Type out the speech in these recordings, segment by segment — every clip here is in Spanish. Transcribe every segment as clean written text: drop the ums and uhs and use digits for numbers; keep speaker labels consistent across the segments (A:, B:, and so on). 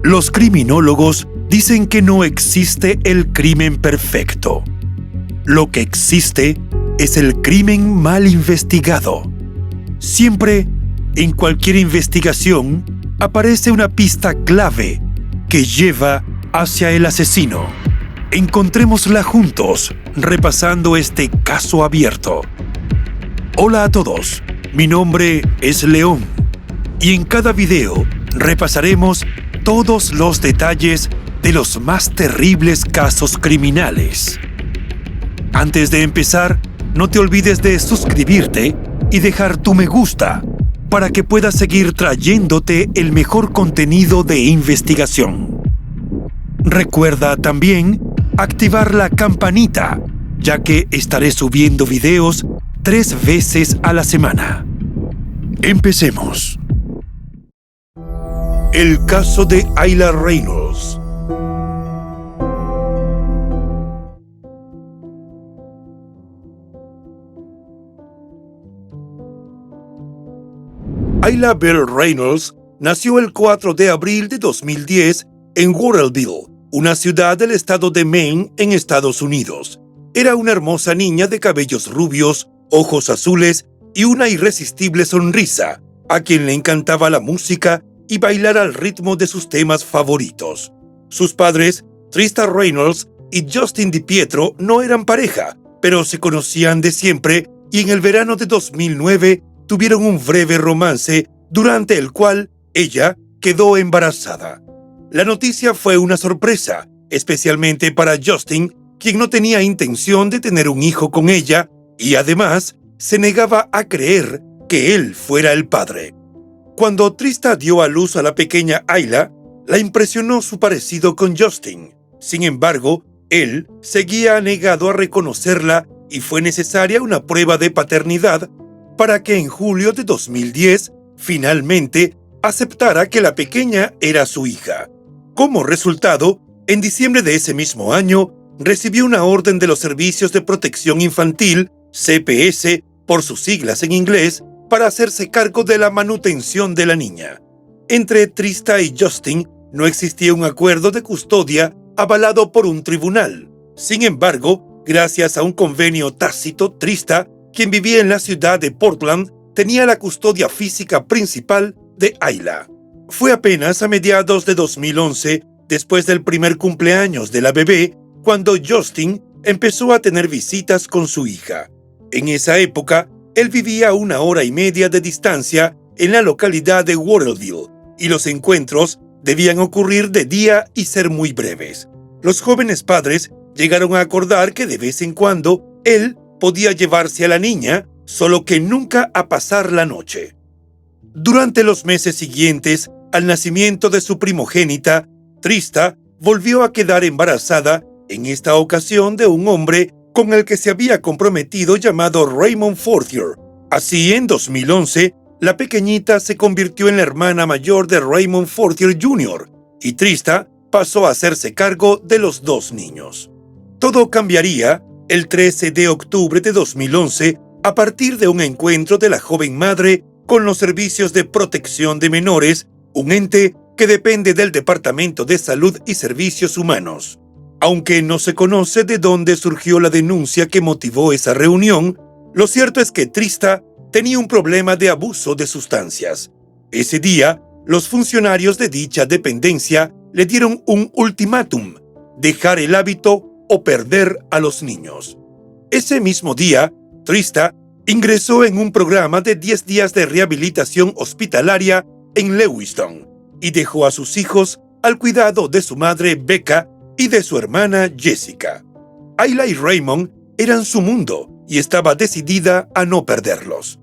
A: Los criminólogos dicen que no existe el crimen perfecto. Lo que existe es el crimen mal investigado. Siempre, en cualquier investigación, aparece una pista clave que lleva hacia el asesino. Encontrémosla juntos, repasando este caso abierto. Hola a todos, mi nombre es León, y en cada video repasaremos todos los detalles de los más terribles casos criminales. Antes de empezar, no te olvides de suscribirte y dejar tu me gusta para que pueda seguir trayéndote el mejor contenido de investigación. Recuerda también activar la campanita, ya que estaré subiendo videos 3 veces a la semana. Empecemos. El caso de Ayla Reynolds. Ayla Bell Reynolds nació el 4 de abril de 2010 en Warrenville, una ciudad del estado de Maine, en Estados Unidos. Era una hermosa niña de cabellos rubios, ojos azules y una irresistible sonrisa, a quien le encantaba la música y bailar al ritmo de sus temas favoritos. Sus padres, Trista Reynolds y Justin DiPietro, no eran pareja, pero se conocían de siempre y en el verano de 2009 tuvieron un breve romance durante el cual ella quedó embarazada. La noticia fue una sorpresa, especialmente para Justin, quien no tenía intención de tener un hijo con ella y además se negaba a creer que él fuera el padre. Cuando Trista dio a luz a la pequeña Ayla, la impresionó su parecido con Justin. Sin embargo, él seguía negado a reconocerla y fue necesaria una prueba de paternidad para que en julio de 2010 finalmente aceptara que la pequeña era su hija. Como resultado, en diciembre de ese mismo año, recibió una orden de los Servicios de Protección Infantil, CPS, por sus siglas en inglés, para hacerse cargo de la manutención de la niña. Entre Trista y Justin no existía un acuerdo de custodia avalado por un tribunal. Sin embargo, gracias a un convenio tácito, Trista, quien vivía en la ciudad de Portland, tenía la custodia física principal de Ayla. Fue apenas a mediados de 2011, después del primer cumpleaños de la bebé, cuando Justin empezó a tener visitas con su hija. En esa época, él vivía a 1 hora y media de distancia en la localidad de Warrenville, y los encuentros debían ocurrir de día y ser muy breves. Los jóvenes padres llegaron a acordar que de vez en cuando él podía llevarse a la niña, solo que nunca a pasar la noche. Durante los meses siguientes al nacimiento de su primogénita, Trista volvió a quedar embarazada, en esta ocasión de un hombre con el que se había comprometido llamado Raymond Fortier. Así, en 2011, la pequeñita se convirtió en la hermana mayor de Raymond Fortier Jr. y Trista pasó a hacerse cargo de los 2 niños. Todo cambiaría el 13 de octubre de 2011 a partir de un encuentro de la joven madre con los Servicios de Protección de Menores, un ente que depende del Departamento de Salud y Servicios Humanos. Aunque no se conoce de dónde surgió la denuncia que motivó esa reunión, lo cierto es que Trista tenía un problema de abuso de sustancias. Ese día, los funcionarios de dicha dependencia le dieron un ultimátum: dejar el hábito o perder a los niños. Ese mismo día, Trista ingresó en un programa de 10 días de rehabilitación hospitalaria en Lewiston y dejó a sus hijos al cuidado de su madre Becca y de su hermana Jessica. Ayla y Raymond eran su mundo y estaba decidida a no perderlos.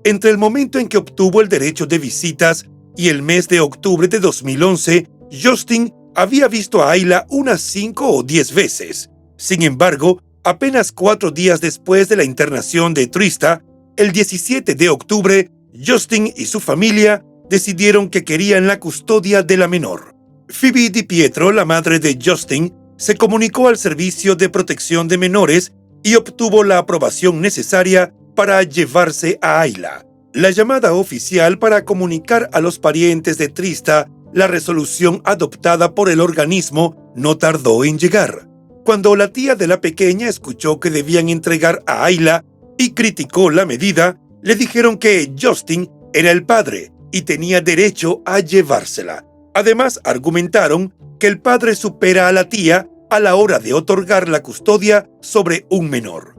A: Entre el momento en que obtuvo el derecho de visitas y el mes de octubre de 2011, Justin había visto a Ayla unas 5 o 10 veces. Sin embargo, apenas 4 días después de la internación de Trista, el 17 de octubre, Justin y su familia decidieron que querían la custodia de la menor. Phoebe DiPietro, la madre de Justin, se comunicó al Servicio de Protección de Menores y obtuvo la aprobación necesaria para llevarse a Ayla. La llamada oficial para comunicar a los parientes de Trista la resolución adoptada por el organismo no tardó en llegar. Cuando la tía de la pequeña escuchó que debían entregar a Ayla y criticó la medida, le dijeron que Justin era el padre y tenía derecho a llevársela. Además, argumentaron que el padre supera a la tía a la hora de otorgar la custodia sobre un menor.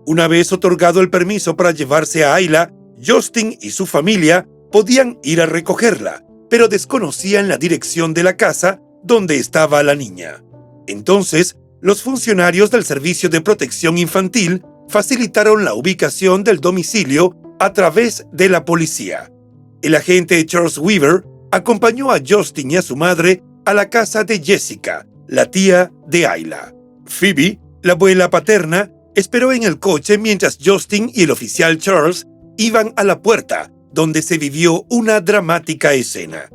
A: Una vez otorgado el permiso para llevarse a Ayla, Justin y su familia podían ir a recogerla, pero desconocían la dirección de la casa donde estaba la niña. Entonces, los funcionarios del Servicio de Protección Infantil facilitaron la ubicación del domicilio a través de la policía. El agente Charles Weaver acompañó a Justin y a su madre a la casa de Jessica, la tía de Ayla. Phoebe, la abuela paterna, esperó en el coche mientras Justin y el oficial Charles iban a la puerta, donde se vivió una dramática escena.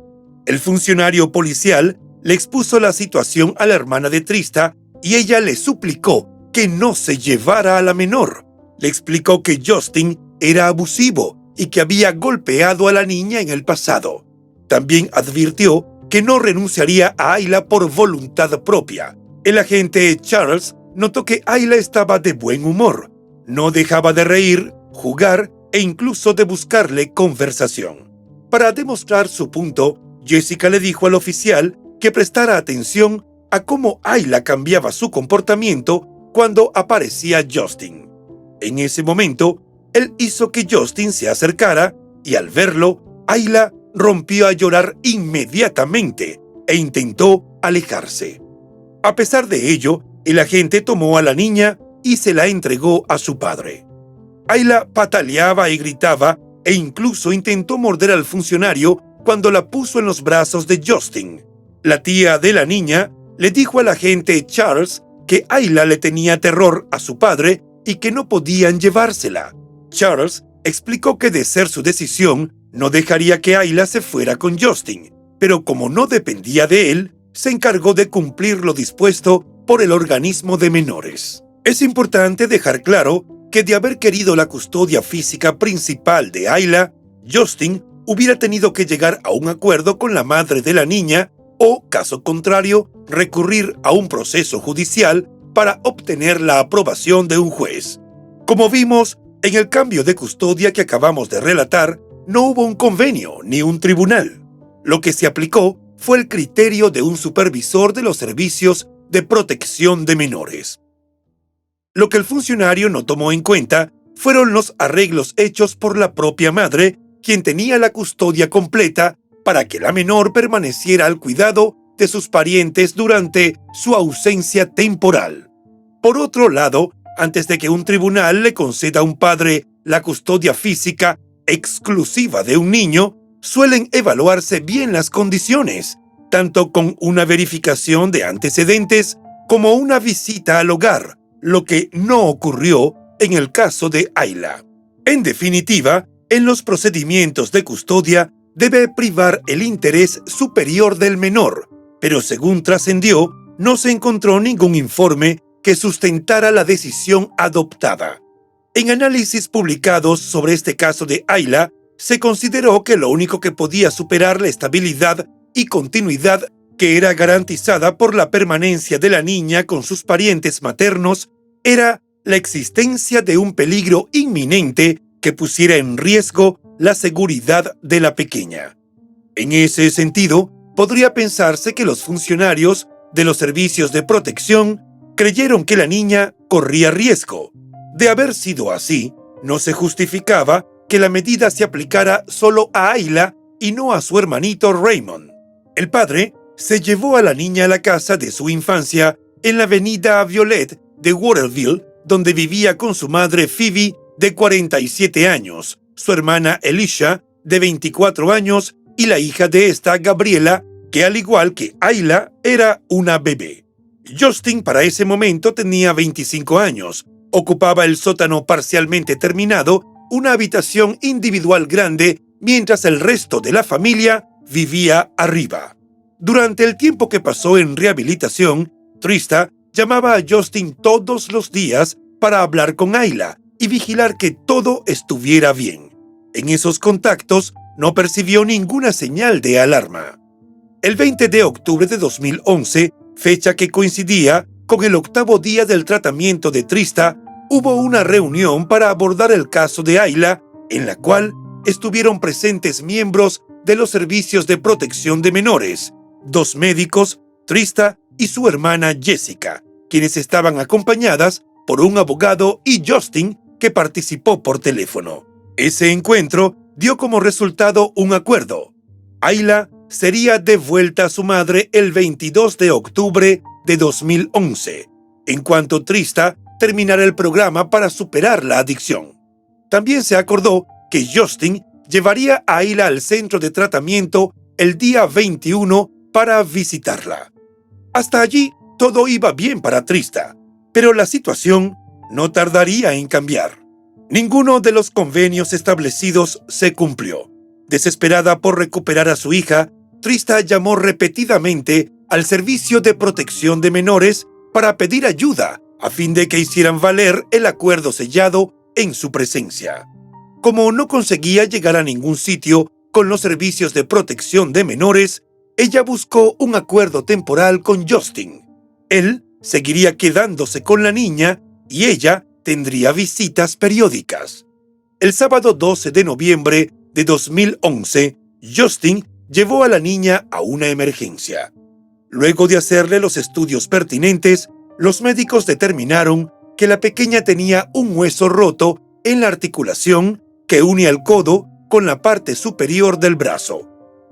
A: El funcionario policial le expuso la situación a la hermana de Trista y ella le suplicó que no se llevara a la menor. Le explicó que Justin era abusivo y que había golpeado a la niña en el pasado. También advirtió que no renunciaría a Ayla por voluntad propia. El agente Charles notó que Ayla estaba de buen humor. No dejaba de reír, jugar e incluso de buscarle conversación. Para demostrar su punto, Jessica le dijo al oficial que prestara atención a cómo Ayla cambiaba su comportamiento cuando aparecía Justin. En ese momento, él hizo que Justin se acercara y al verlo, Ayla rompió a llorar inmediatamente e intentó alejarse. A pesar de ello, el agente tomó a la niña y se la entregó a su padre. Ayla pataleaba y gritaba e incluso intentó morder al funcionario cuando la puso en los brazos de Justin. La tía de la niña le dijo al agente Charles que Ayla le tenía terror a su padre y que no podían llevársela. Charles explicó que de ser su decisión, no dejaría que Ayla se fuera con Justin, pero como no dependía de él, se encargó de cumplir lo dispuesto por el organismo de menores. Es importante dejar claro que de haber querido la custodia física principal de Ayla, Justin hubiera tenido que llegar a un acuerdo con la madre de la niña o, caso contrario, recurrir a un proceso judicial para obtener la aprobación de un juez. Como vimos, en el cambio de custodia que acabamos de relatar, no hubo un convenio ni un tribunal. Lo que se aplicó fue el criterio de un supervisor de los servicios de protección de menores. Lo que el funcionario no tomó en cuenta fueron los arreglos hechos por la propia madre, quien tenía la custodia completa para que la menor permaneciera al cuidado de sus parientes durante su ausencia temporal. Por otro lado, antes de que un tribunal le conceda a un padre la custodia física exclusiva de un niño, suelen evaluarse bien las condiciones, tanto con una verificación de antecedentes como una visita al hogar, lo que no ocurrió en el caso de Ayla. En definitiva, en los procedimientos de custodia debe privar el interés superior del menor, pero según trascendió, no se encontró ningún informe que sustentara la decisión adoptada. En análisis publicados sobre este caso de Ayla, se consideró que lo único que podía superar la estabilidad y continuidad que era garantizada por la permanencia de la niña con sus parientes maternos era la existencia de un peligro inminente que pusiera en riesgo la seguridad de la pequeña. En ese sentido, podría pensarse que los funcionarios de los servicios de protección creyeron que la niña corría riesgo. De haber sido así, no se justificaba que la medida se aplicara solo a Ayla y no a su hermanito Raymond. El padre se llevó a la niña a la casa de su infancia en la avenida Violet de Waterville, donde vivía con su madre Phoebe, de 47 años, su hermana Alicia, de 24 años, y la hija de esta, Gabriela, que al igual que Ayla, era una bebé. Justin para ese momento tenía 25 años, ocupaba el sótano parcialmente terminado, una habitación individual grande, mientras el resto de la familia vivía arriba. Durante el tiempo que pasó en rehabilitación, Trista llamaba a Justin todos los días para hablar con Ayla y vigilar que todo estuviera bien. En esos contactos no percibió ninguna señal de alarma. El 20 de octubre de 2011, fecha que coincidía con el 8º día del tratamiento de Trista, hubo una reunión para abordar el caso de Ayla, en la cual estuvieron presentes miembros de los servicios de protección de menores, 2 médicos, Trista y su hermana Jessica, quienes estaban acompañadas por un abogado y Justin, que participó por teléfono. Ese encuentro dio como resultado un acuerdo. Ayla sería devuelta a su madre el 22 de octubre de 2011, en cuanto Trista terminara el programa para superar la adicción. También se acordó que Justin llevaría a Ayla al centro de tratamiento el día 21 para visitarla. Hasta allí todo iba bien para Trista, pero la situación no tardaría en cambiar. Ninguno de los convenios establecidos se cumplió. Desesperada por recuperar a su hija, Trista llamó repetidamente al Servicio de Protección de Menores para pedir ayuda a fin de que hicieran valer el acuerdo sellado en su presencia. Como no conseguía llegar a ningún sitio con los servicios de protección de menores, ella buscó un acuerdo temporal con Justin. Él seguiría quedándose con la niña y ella tendría visitas periódicas. El sábado 12 de noviembre de 2011, Justin llevó a la niña a una emergencia. Luego de hacerle los estudios pertinentes, los médicos determinaron que la pequeña tenía un hueso roto en la articulación que une al codo con la parte superior del brazo.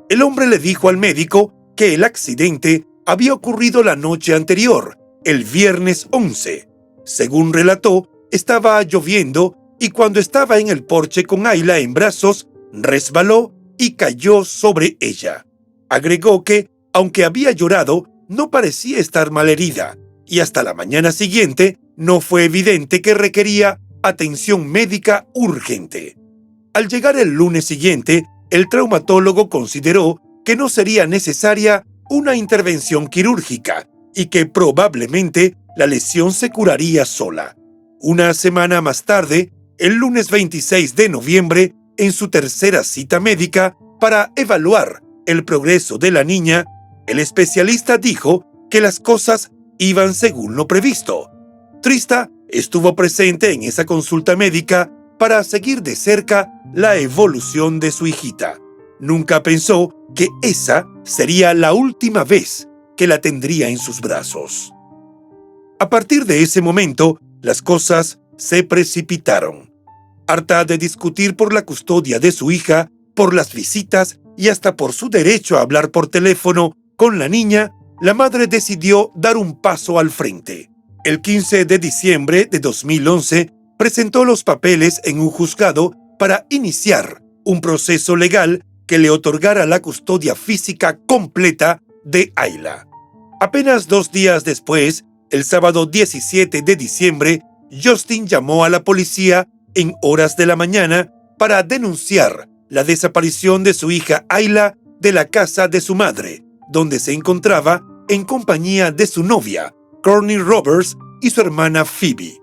A: El hombre le dijo al médico que el accidente había ocurrido la noche anterior, el viernes 11. Según relató, estaba lloviendo y cuando estaba en el porche con Ayla en brazos, resbaló y cayó sobre ella. Agregó que, aunque había llorado, no parecía estar malherida y hasta la mañana siguiente no fue evidente que requería atención médica urgente. Al llegar el lunes siguiente, el traumatólogo consideró que no sería necesaria una intervención quirúrgica y que probablemente la lesión se curaría sola. Una semana más tarde, el lunes 26 de noviembre, en su tercera cita médica para evaluar el progreso de la niña, el especialista dijo que las cosas iban según lo previsto. Trista estuvo presente en esa consulta médica para seguir de cerca la evolución de su hijita. Nunca pensó que esa sería la última vez que la tendría en sus brazos. A partir de ese momento, las cosas se precipitaron. Harta de discutir por la custodia de su hija, por las visitas y hasta por su derecho a hablar por teléfono con la niña, la madre decidió dar un paso al frente. El 15 de diciembre de 2011, presentó los papeles en un juzgado para iniciar un proceso legal que le otorgara la custodia física completa de Ayla. Apenas 2 días después, el sábado 17 de diciembre, Justin llamó a la policía en horas de la mañana para denunciar la desaparición de su hija Ayla de la casa de su madre, donde se encontraba en compañía de su novia, Courtney Roberts, y su hermana Phoebe.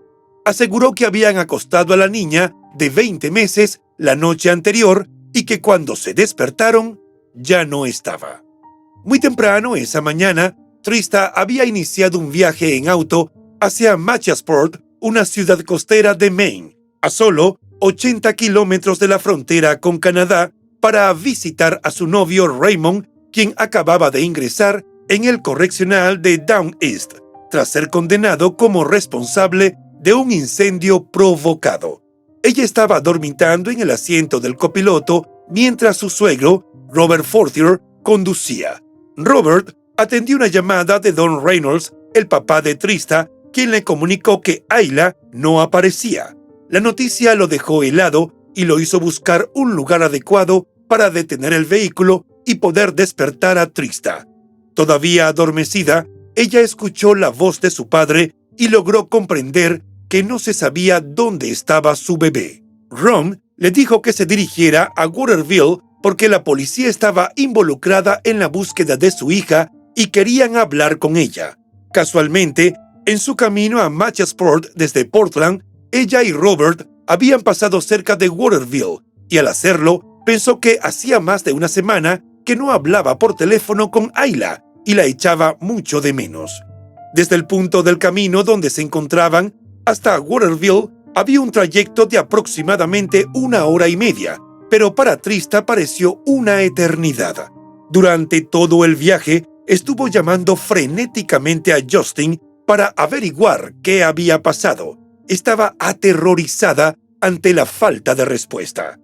A: Aseguró que habían acostado a la niña de 20 meses la noche anterior y que cuando se despertaron ya no estaba. Muy temprano esa mañana, Trista había iniciado un viaje en auto hacia Matchasport, una ciudad costera de Maine, a solo 80 kilómetros de la frontera con Canadá, para visitar a su novio Raymond, quien acababa de ingresar en el correccional de Down East, tras ser condenado como responsable de un incendio provocado. Ella estaba dormitando en el asiento del copiloto mientras su suegro, Robert Fortier, conducía. Robert atendió una llamada de Don Reynolds, el papá de Trista, quien le comunicó que Ayla no aparecía. La noticia lo dejó helado y lo hizo buscar un lugar adecuado para detener el vehículo y poder despertar a Trista. Todavía adormecida, ella escuchó la voz de su padre y logró comprender que no se sabía dónde estaba su bebé. Ron le dijo que se dirigiera a Waterville porque la policía estaba involucrada en la búsqueda de su hija y querían hablar con ella. Casualmente, en su camino a Matchasport desde Portland, ella y Robert habían pasado cerca de Waterville y al hacerlo pensó que hacía más de una semana que no hablaba por teléfono con Ayla y la echaba mucho de menos. Desde el punto del camino donde se encontraban hasta Waterville había un trayecto de aproximadamente 1 hora y media, pero para Trista pareció una eternidad. Durante todo el viaje estuvo llamando frenéticamente a Justin para averiguar qué había pasado. Estaba aterrorizada ante la falta de respuesta.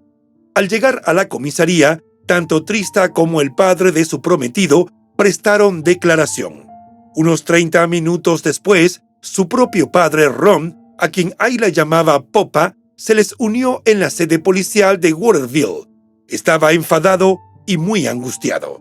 A: Al llegar a la comisaría, tanto Trista como el padre de su prometido prestaron declaración. Unos 30 minutos después, su propio padre Ron, a quien Ayla llamaba Popa, se les unió en la sede policial de Waterville. Estaba enfadado y muy angustiado.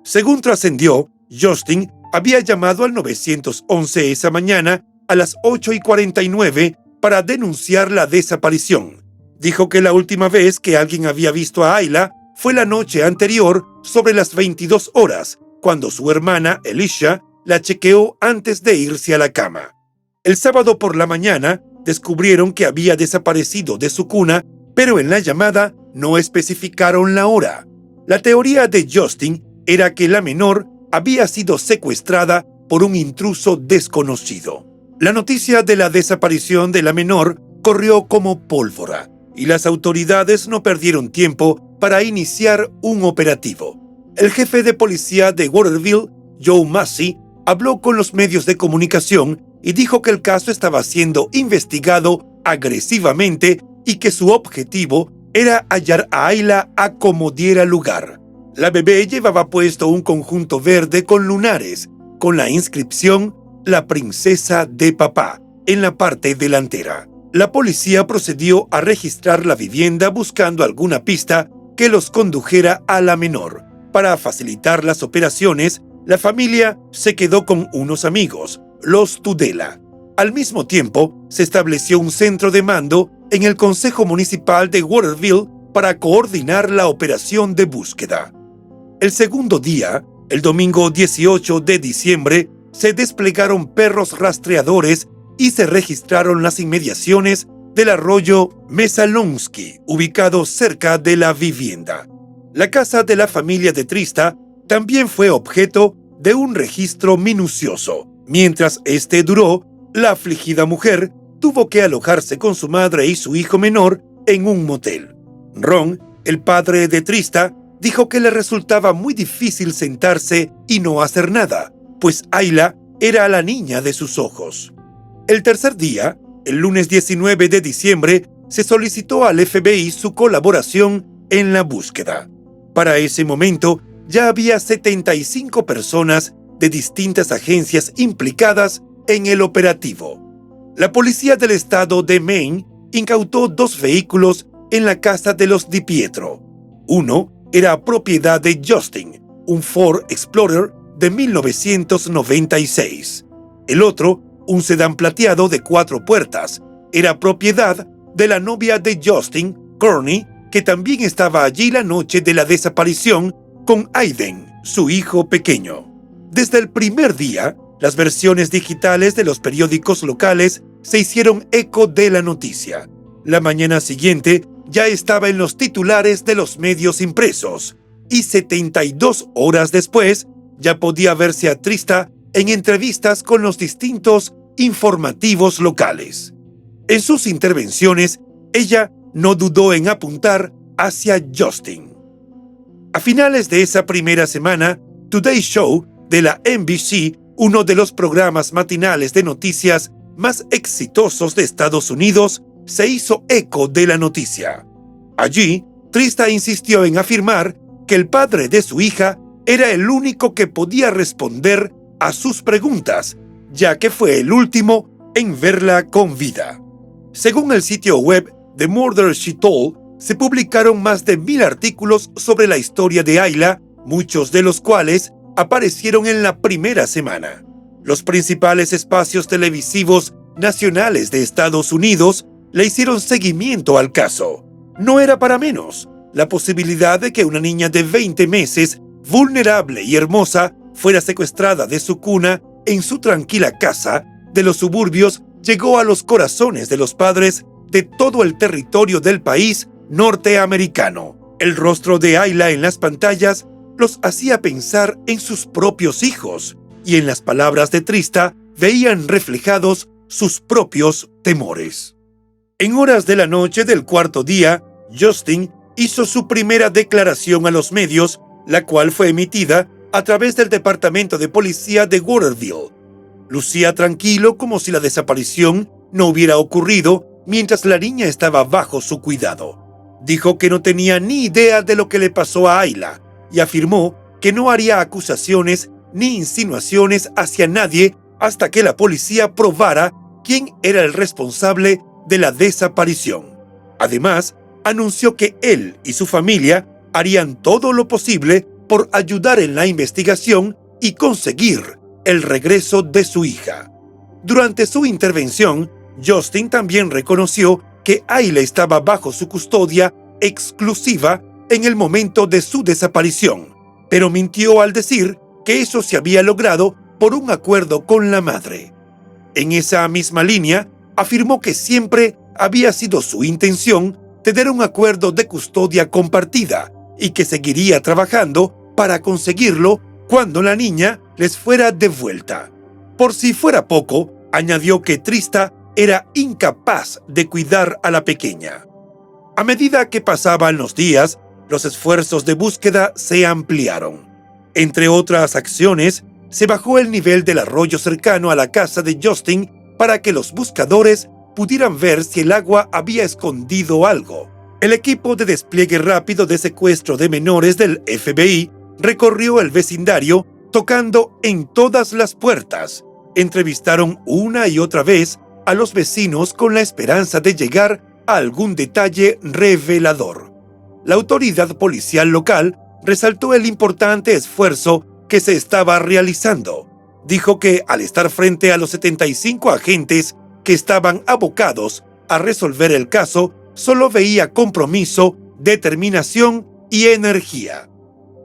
A: Según trascendió, Justin había llamado al 911 esa mañana a las 8:49 para denunciar la desaparición. Dijo que la última vez que alguien había visto a Ayla fue la noche anterior sobre las 22 horas, cuando su hermana, Alicia, la chequeó antes de irse a la cama. El sábado por la mañana descubrieron que había desaparecido de su cuna, pero en la llamada no especificaron la hora. La teoría de Justin era que la menor había sido secuestrada por un intruso desconocido. La noticia de la desaparición de la menor corrió como pólvora y las autoridades no perdieron tiempo para iniciar un operativo. El jefe de policía de Waterville, Joe Massey, habló con los medios de comunicación y dijo que el caso estaba siendo investigado agresivamente y que su objetivo era hallar a Ayla a como diera lugar. La bebé llevaba puesto un conjunto verde con lunares, con la inscripción «La princesa de papá» en la parte delantera. La policía procedió a registrar la vivienda buscando alguna pista que los condujera a la menor. Para facilitar las operaciones, la familia se quedó con unos amigos, los Tudela. Al mismo tiempo, se estableció un centro de mando en el Consejo Municipal de Waterville para coordinar la operación de búsqueda. El segundo día, el domingo 18 de diciembre, se desplegaron perros rastreadores y se registraron las inmediaciones del arroyo Mesalonsky, ubicado cerca de la vivienda. La casa de la familia de Trista también fue objeto de un registro minucioso. Mientras este duró, la afligida mujer tuvo que alojarse con su madre y su hijo menor en un motel. Ron, el padre de Trista, dijo que le resultaba muy difícil sentarse y no hacer nada, pues Ayla era la niña de sus ojos. El tercer día, el lunes 19 de diciembre, se solicitó al FBI su colaboración en la búsqueda. Para ese momento, ya había 75 personas de distintas agencias implicadas en el operativo. La policía del estado de Maine incautó 2 vehículos en la casa de los Di Pietro. Uno era propiedad de Justin, un Ford Explorer de 1996. El otro, un sedán plateado de 4 puertas, era propiedad de la novia de Justin, Courtney, que también estaba allí la noche de la desaparición con Aiden, su hijo pequeño. Desde el primer día, las versiones digitales de los periódicos locales se hicieron eco de la noticia. La mañana siguiente ya estaba en los titulares de los medios impresos y 72 horas después ya podía verse a Trista en entrevistas con los distintos informativos locales. En sus intervenciones, ella no dudó en apuntar hacia Justin. A finales de esa primera semana, Today Show de la NBC, uno de los programas matinales de noticias más exitosos de Estados Unidos, se hizo eco de la noticia. Allí, Trista insistió en afirmar que el padre de su hija era el único que podía responder a sus preguntas, ya que fue el último en verla con vida. Según el sitio web The Murder She Told, se publicaron más de 1000 artículos sobre la historia de Ayla, muchos de los cuales aparecieron en la primera semana. Los principales espacios televisivos nacionales de Estados Unidos le hicieron seguimiento al caso. No era para menos. La posibilidad de que una niña de 20 meses, vulnerable y hermosa, fuera secuestrada de su cuna en su tranquila casa de los suburbios llegó a los corazones de los padres de todo el territorio del país norteamericano. El rostro de Ayla en las pantallas los hacía pensar en sus propios hijos, y en las palabras de Trista veían reflejados sus propios temores. En horas de la noche del cuarto día, Justin hizo su primera declaración a los medios, la cual fue emitida a través del Departamento de Policía de Waterville. Lucía tranquilo como si la desaparición no hubiera ocurrido mientras la niña estaba bajo su cuidado. Dijo que no tenía ni idea de lo que le pasó a Ayla y afirmó que no haría acusaciones ni insinuaciones hacia nadie hasta que la policía probara quién era el responsable de la desaparición. Además, anunció que él y su familia harían todo lo posible por ayudar en la investigación y conseguir el regreso de su hija. Durante su intervención, Justin también reconoció que Ayla estaba bajo su custodia exclusiva en el momento de su desaparición, pero mintió al decir que eso se había logrado por un acuerdo con la madre. En esa misma línea, afirmó que siempre había sido su intención tener un acuerdo de custodia compartida y que seguiría trabajando para conseguirlo cuando la niña les fuera devuelta. Por si fuera poco, añadió que Trista era incapaz de cuidar a la pequeña. A medida que pasaban los días, los esfuerzos de búsqueda se ampliaron. Entre otras acciones, se bajó el nivel del arroyo cercano a la casa de Justin para que los buscadores pudieran ver si el agua había escondido algo. El equipo de despliegue rápido de secuestro de menores del FBI recorrió el vecindario tocando en todas las puertas. Entrevistaron una y otra vez a los vecinos con la esperanza de llegar a algún detalle revelador. La autoridad policial local resaltó el importante esfuerzo que se estaba realizando. Dijo que al estar frente a los 75 agentes que estaban abocados a resolver el caso, solo veía compromiso, determinación y energía.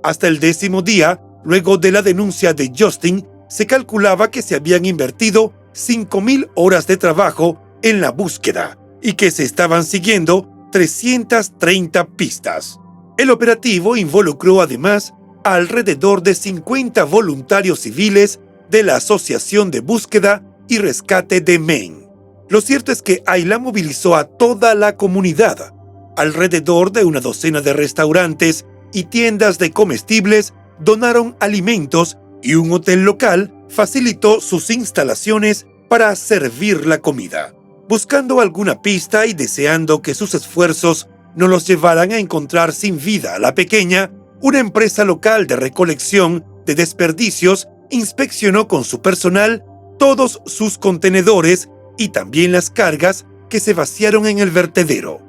A: Hasta el 10º día, luego de la denuncia de Justin, se calculaba que se habían invertido 5,000 horas de trabajo en la búsqueda y que se estaban siguiendo 330 pistas. El operativo involucró además a alrededor de 50 voluntarios civiles de la Asociación de Búsqueda y Rescate de Maine. Lo cierto es que Ayla movilizó a toda la comunidad. Alrededor de una docena de restaurantes y tiendas de comestibles donaron alimentos y un hotel local facilitó sus instalaciones para servir la comida. Buscando alguna pista y deseando que sus esfuerzos no los llevaran a encontrar sin vida a la pequeña, una empresa local de recolección de desperdicios inspeccionó con su personal todos sus contenedores y también las cargas que se vaciaron en el vertedero.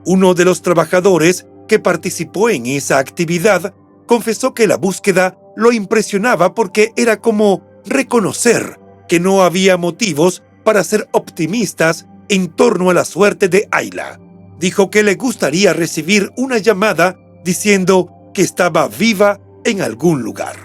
A: Uno de los trabajadores que participó en esa actividad confesó que la búsqueda lo impresionaba porque era como reconocer que no había motivos para ser optimistas en torno a la suerte de Ayla. Dijo que le gustaría recibir una llamada diciendo que estaba viva en algún lugar.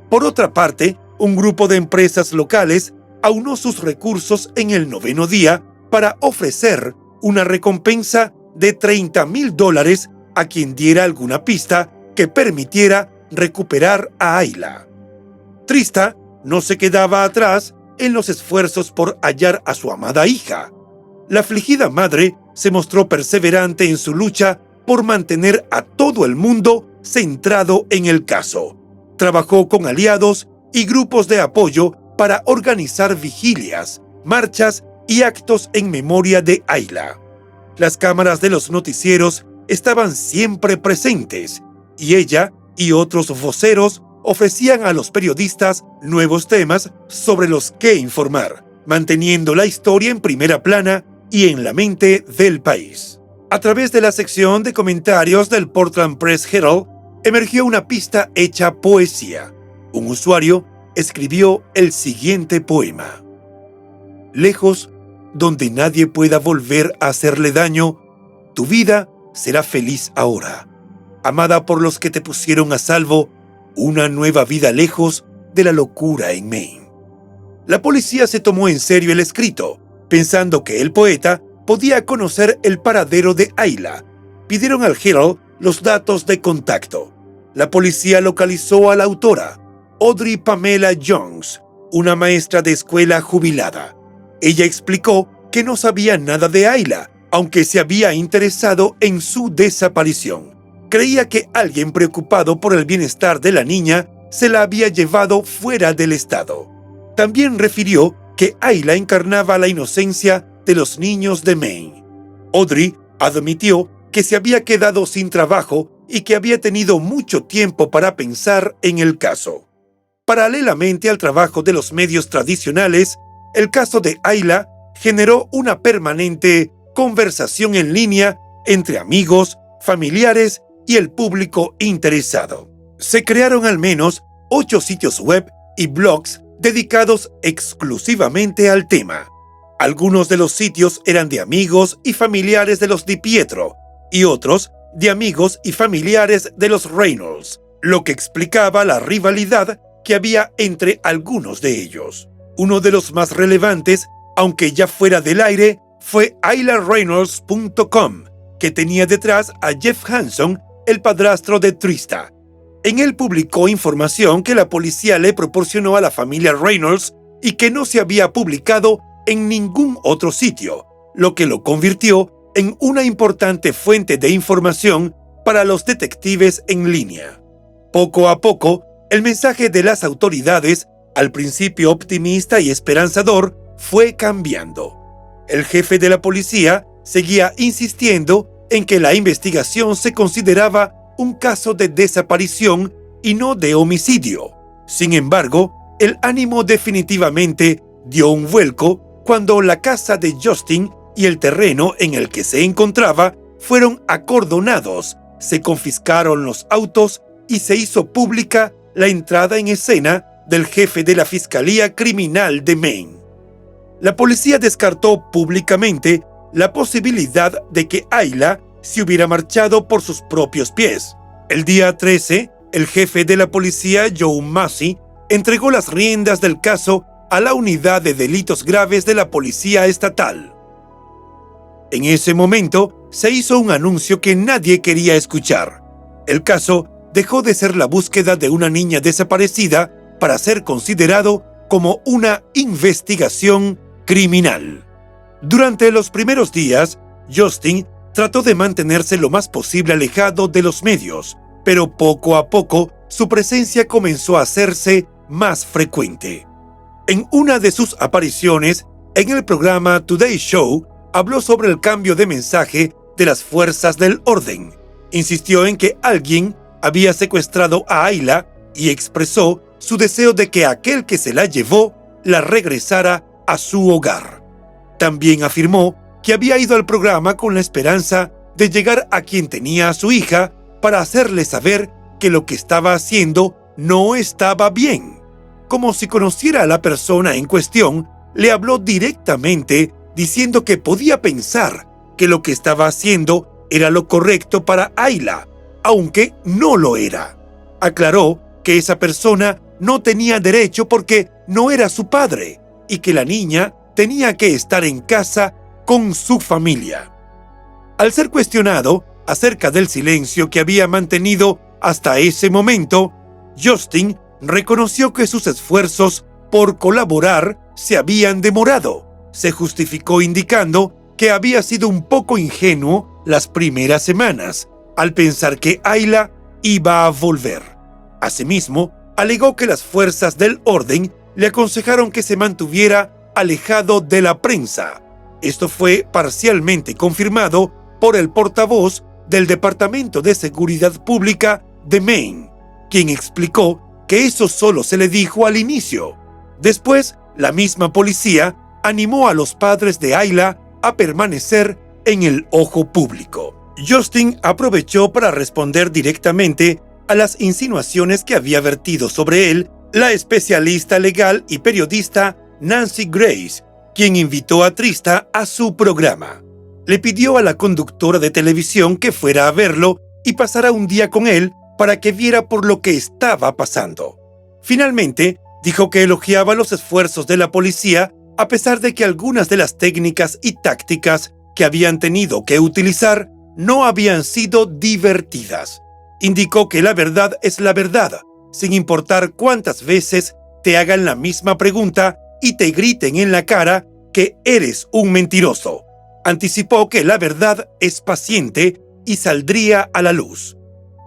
A: Por otra parte, un grupo de empresas locales aunó sus recursos en el 9º día para ofrecer una recompensa de $30,000 a quien diera alguna pista que permitiera recuperar a Ayla. Trista no se quedaba atrás en los esfuerzos por hallar a su amada hija. La afligida madre se mostró perseverante en su lucha por mantener a todo el mundo centrado en el caso. Trabajó con aliados y grupos de apoyo para organizar vigilias, marchas y actos en memoria de Ayla. Las cámaras de los noticieros estaban siempre presentes y ella y otros voceros ofrecían a los periodistas nuevos temas sobre los que informar, manteniendo la historia en primera plana y en la mente del país. A través de la sección de comentarios del Portland Press Herald, emergió una pista hecha poesía. Un usuario escribió el siguiente poema: lejos, donde nadie pueda volver a hacerle daño, tu vida será feliz ahora, amada por los que te pusieron a salvo, una nueva vida lejos de la locura en Maine. La policía se tomó en serio el escrito, pensando que el poeta podía conocer el paradero de Ayla. Pidieron al Herald los datos de contacto. la policía localizó a la autora, Audrey Pamela Jones, una maestra de escuela jubilada. Ella explicó que no sabía nada de Ayla, aunque se había interesado en su desaparición. Creía que alguien preocupado por el bienestar de la niña se la había llevado fuera del estado. También refirió que Ayla encarnaba la inocencia de los niños de Maine. Audrey admitió que se había quedado sin trabajo y que había tenido mucho tiempo para pensar en el caso. Paralelamente al trabajo de los medios tradicionales, el caso de Ayla generó una permanente conversación en línea entre amigos, familiares y el público interesado. Se crearon al menos 8 sitios web y blogs dedicados exclusivamente al tema. Algunos de los sitios eran de amigos y familiares de los Di Pietro y otros de amigos y familiares de los Reynolds, lo que explicaba la rivalidad que había entre algunos de ellos. Uno de los más relevantes, aunque ya fuera del aire, fue aylareynolds.com, que tenía detrás a Jeff Hanson, el padrastro de Trista. En él publicó información que la policía le proporcionó a la familia Reynolds y que no se había publicado en ningún otro sitio, lo que lo convirtió en una importante fuente de información para los detectives en línea. Poco a poco, el mensaje de las autoridades, al principio optimista y esperanzador, fue cambiando. El jefe de la policía seguía insistiendo en que la investigación se consideraba un caso de desaparición y no de homicidio. Sin embargo, el ánimo definitivamente dio un vuelco cuando la casa de Justin y el terreno en el que se encontraba fueron acordonados, se confiscaron los autos y se hizo pública la entrada en escena del jefe de la Fiscalía Criminal de Maine. La policía descartó públicamente la posibilidad de que Ayla se hubiera marchado por sus propios pies. El día 13, el jefe de la policía, Joe Massey, entregó las riendas del caso a la Unidad de Delitos Graves de la Policía Estatal. En ese momento, se hizo un anuncio que nadie quería escuchar. El caso dejó de ser la búsqueda de una niña desaparecida para ser considerado como una investigación criminal. Durante los primeros días, Justin trató de mantenerse lo más posible alejado de los medios, pero poco a poco su presencia comenzó a hacerse más frecuente. En una de sus apariciones en el programa Today Show, habló sobre el cambio de mensaje de las fuerzas del orden. Insistió en que alguien había secuestrado a Ayla y expresó su deseo de que aquel que se la llevó la regresara a su hogar. También afirmó que había ido al programa con la esperanza de llegar a quien tenía a su hija para hacerle saber que lo que estaba haciendo no estaba bien. Como si conociera a la persona en cuestión, le habló directamente diciendo que podía pensar que lo que estaba haciendo era lo correcto para Ayla, aunque no lo era. Aclaró que esa persona no tenía derecho porque no era su padre y que la niña tenía que estar en casa con su familia. Al ser cuestionado acerca del silencio que había mantenido hasta ese momento, Justin reconoció que sus esfuerzos por colaborar se habían demorado. Se justificó indicando que había sido un poco ingenuo las primeras semanas, al pensar que Ayla iba a volver. Asimismo, alegó que las fuerzas del orden le aconsejaron que se mantuviera alejado de la prensa. Esto fue parcialmente confirmado por el portavoz del Departamento de Seguridad Pública de Maine, quien explicó que eso solo se le dijo al inicio. Después, la misma policía animó a los padres de Ayla a permanecer en el ojo público. Justin aprovechó para responder directamente a las insinuaciones que había vertido sobre él la especialista legal y periodista Nancy Grace, quien invitó a Trista a su programa. Le pidió a la conductora de televisión que fuera a verlo y pasara un día con él para que viera por lo que estaba pasando. Finalmente, dijo que elogiaba los esfuerzos de la policía a pesar de que algunas de las técnicas y tácticas que habían tenido que utilizar no habían sido divertidas. Indicó que la verdad es la verdad, sin importar cuántas veces te hagan la misma pregunta y te griten en la cara que eres un mentiroso. Anticipó que la verdad es paciente y saldría a la luz.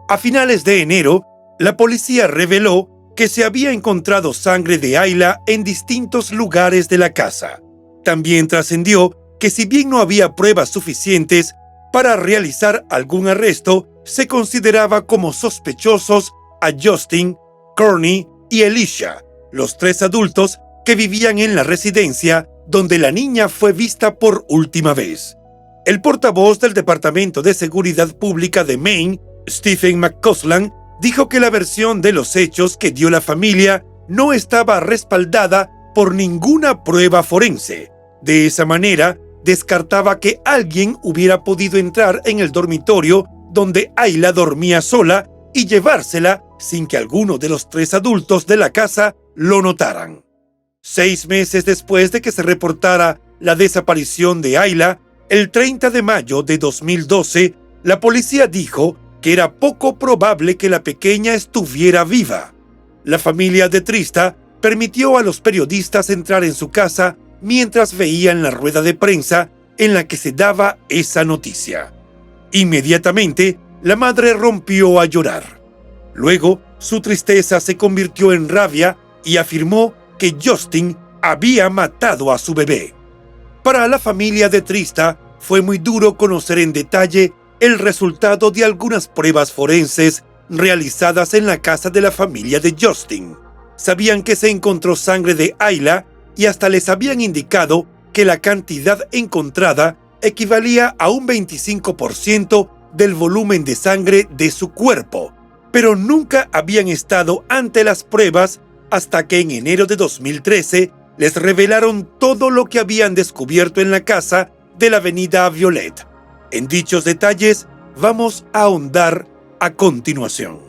A: A finales de enero, la policía reveló que se había encontrado sangre de Ayla en distintos lugares de la casa. También trascendió que si bien no había pruebas suficientes para realizar algún arresto, se consideraba como sospechosos a Justin, Courtney y Alicia, los 3 adultos que vivían en la residencia donde la niña fue vista por última vez. El portavoz del Departamento de Seguridad Pública de Maine, Stephen McCausland, dijo que la versión de los hechos que dio la familia no estaba respaldada por ninguna prueba forense. De esa manera, descartaba que alguien hubiera podido entrar en el dormitorio donde Ayla dormía sola y llevársela sin que alguno de los 3 adultos de la casa lo notaran. 6 meses después de que se reportara la desaparición de Ayla, el 30 de mayo de 2012, la policía dijo que era poco probable que la pequeña estuviera viva. La familia de Trista permitió a los periodistas entrar en su casa mientras veían la rueda de prensa en la que se daba esa noticia. Inmediatamente, la madre rompió a llorar. Luego, su tristeza se convirtió en rabia y afirmó que Justin había matado a su bebé. Para la familia de Trista, fue muy duro conocer en detalle el resultado de algunas pruebas forenses realizadas en la casa de la familia de Justin. Sabían que se encontró sangre de Ayla y hasta les habían indicado que la cantidad encontrada equivalía a un 25% del volumen de sangre de su cuerpo, pero nunca habían estado ante las pruebas hasta que en enero de 2013 les revelaron todo lo que habían descubierto en la casa de la avenida Violet. En dichos detalles vamos a ahondar a continuación.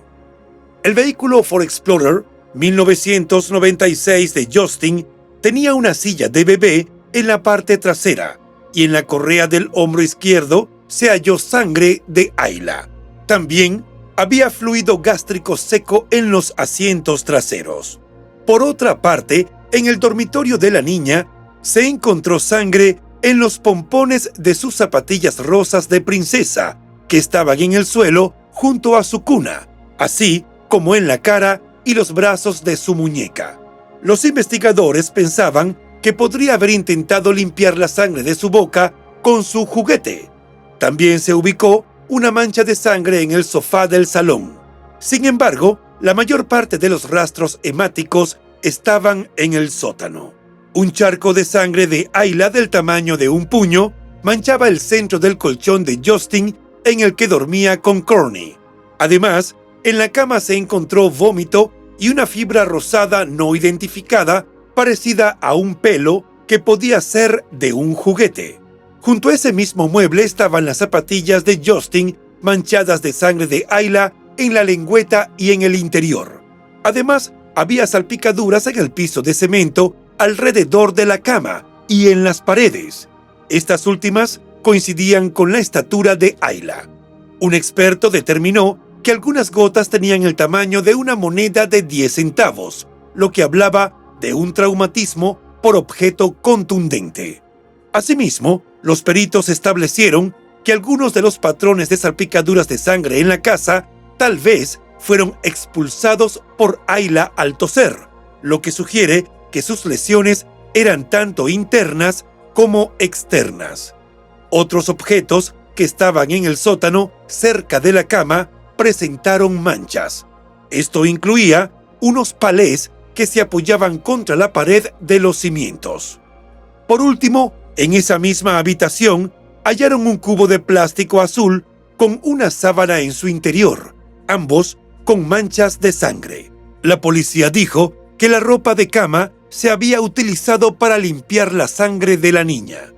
A: El vehículo Ford Explorer 1996 de Justin tenía una silla de bebé en la parte trasera y en la correa del hombro izquierdo se halló sangre de Ayla. También había fluido gástrico seco en los asientos traseros. Por otra parte, en el dormitorio de la niña se encontró sangre en los pompones de sus zapatillas rosas de princesa, que estaban en el suelo junto a su cuna, así como en la cara y los brazos de su muñeca. Los investigadores pensaban que podría haber intentado limpiar la sangre de su boca con su juguete. También se ubicó una mancha de sangre en el sofá del salón. Sin embargo, la mayor parte de los rastros hemáticos estaban en el sótano. Un charco de sangre de Ayla del tamaño de un puño manchaba el centro del colchón de Justin en el que dormía con Courtney. Además, en la cama se encontró vómito y una fibra rosada no identificada parecida a un pelo que podía ser de un juguete. Junto a ese mismo mueble estaban las zapatillas de Justin manchadas de sangre de Ayla en la lengüeta y en el interior. Además, había salpicaduras en el piso de cemento alrededor de la cama y en las paredes. Estas últimas coincidían con la estatura de Ayla. Un experto determinó que algunas gotas tenían el tamaño de una moneda de 10 centavos, lo que hablaba de un traumatismo por objeto contundente. Asimismo, los peritos establecieron que algunos de los patrones de salpicaduras de sangre en la casa tal vez fueron expulsados por Ayla al toser, lo que sugiere que sus lesiones eran tanto internas como externas. Otros objetos que estaban en el sótano cerca de la cama presentaron manchas. Esto incluía unos palés que se apoyaban contra la pared de los cimientos. Por último, en esa misma habitación hallaron un cubo de plástico azul con una sábana en su interior, ambos con manchas de sangre. La policía dijo que la ropa de cama se había utilizado para limpiar la sangre de la niña.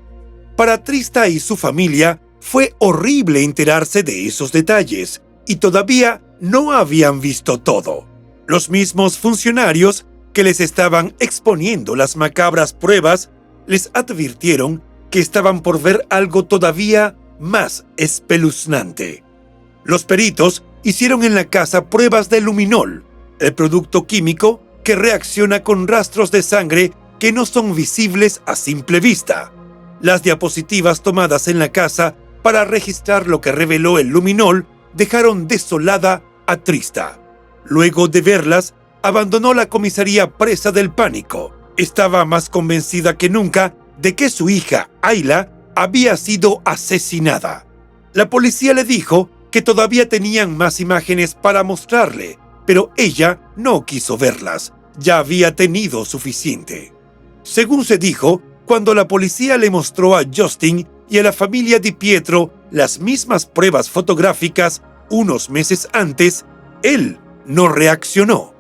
A: Para Trista y su familia fue horrible enterarse de esos detalles y todavía no habían visto todo. Los mismos funcionarios que les estaban exponiendo las macabras pruebas les advirtieron que estaban por ver algo todavía más espeluznante. Los peritos hicieron en la casa pruebas de luminol, el producto químico que reacciona con rastros de sangre que no son visibles a simple vista. Las diapositivas tomadas en la casa para registrar lo que reveló el luminol dejaron desolada a Trista. Luego de verlas, abandonó la comisaría presa del pánico. Estaba más convencida que nunca de que su hija, Ayla, había sido asesinada. La policía le dijo que todavía tenían más imágenes para mostrarle, pero ella no quiso verlas. Ya había tenido suficiente. Según se dijo, cuando la policía le mostró a Justin y a la familia Di Pietro las mismas pruebas fotográficas unos meses antes, él no reaccionó.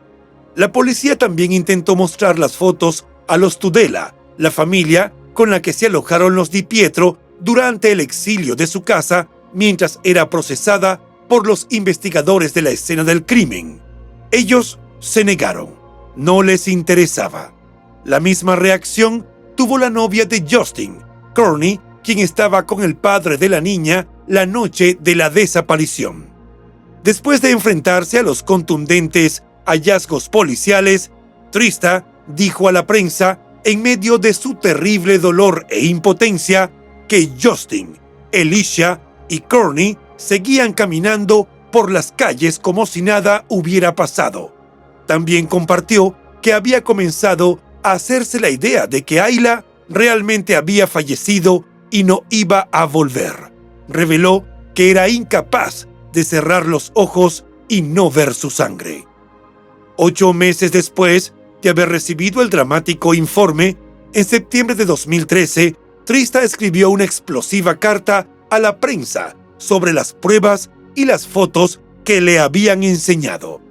A: La policía también intentó mostrar las fotos a los Tudela, la familia con la que se alojaron los Di Pietro durante el exilio de su casa mientras era procesada por los investigadores de la escena del crimen. Ellos se negaron. No les interesaba. La misma reacción tuvo la novia de Justin, Courtney, quien estaba con el padre de la niña la noche de la desaparición. Después de enfrentarse a los contundentes hallazgos policiales, Trista dijo a la prensa, en medio de su terrible dolor e impotencia, que Justin, Alicia y Courtney seguían caminando por las calles como si nada hubiera pasado. También compartió que había comenzado a hacerse la idea de que Ayla realmente había fallecido y no iba a volver. Reveló que era incapaz de cerrar los ojos y no ver su sangre. 8 meses después de haber recibido el dramático informe, en septiembre de 2013, Trista escribió una explosiva carta a la prensa sobre las pruebas y las fotos que le habían enseñado.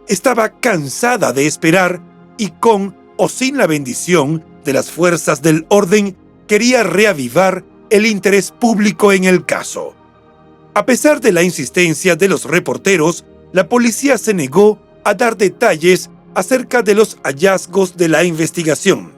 A: Estaba cansada de esperar y con o sin la bendición de las fuerzas del orden, quería reavivar el interés público en el caso. A pesar de la insistencia de los reporteros, la policía se negó a dar detalles acerca de los hallazgos de la investigación.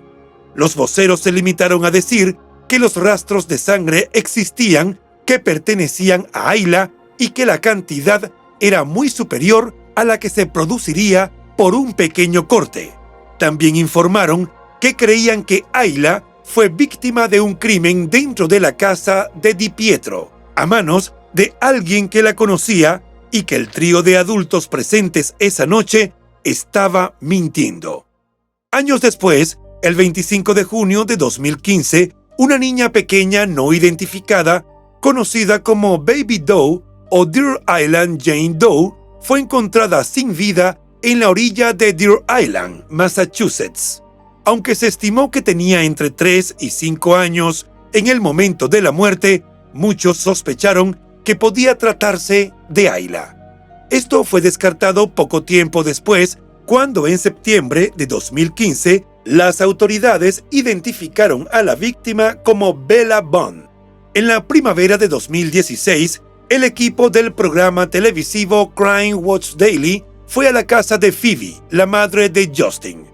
A: Los voceros se limitaron a decir que los rastros de sangre existían, que pertenecían a Ayla y que la cantidad era muy superior a la que se produciría por un pequeño corte. También informaron que creían que Ayla fue víctima de un crimen dentro de la casa de Di Pietro, a manos de alguien que la conocía, y que el trío de adultos presentes esa noche estaba mintiendo. Años después, el 25 de junio de 2015, una niña pequeña no identificada, conocida como Baby Doe o Deer Island Jane Doe, fue encontrada sin vida en la orilla de Deer Island, Massachusetts. Aunque se estimó que tenía entre 3 y 5 años en el momento de la muerte, muchos sospecharon que podía tratarse de Ayla. Esto fue descartado poco tiempo después, cuando en septiembre de 2015 las autoridades identificaron a la víctima como Bella Bond. En la primavera de 2016, el equipo del programa televisivo Crime Watch Daily fue a la casa de Phoebe, la madre de Justin.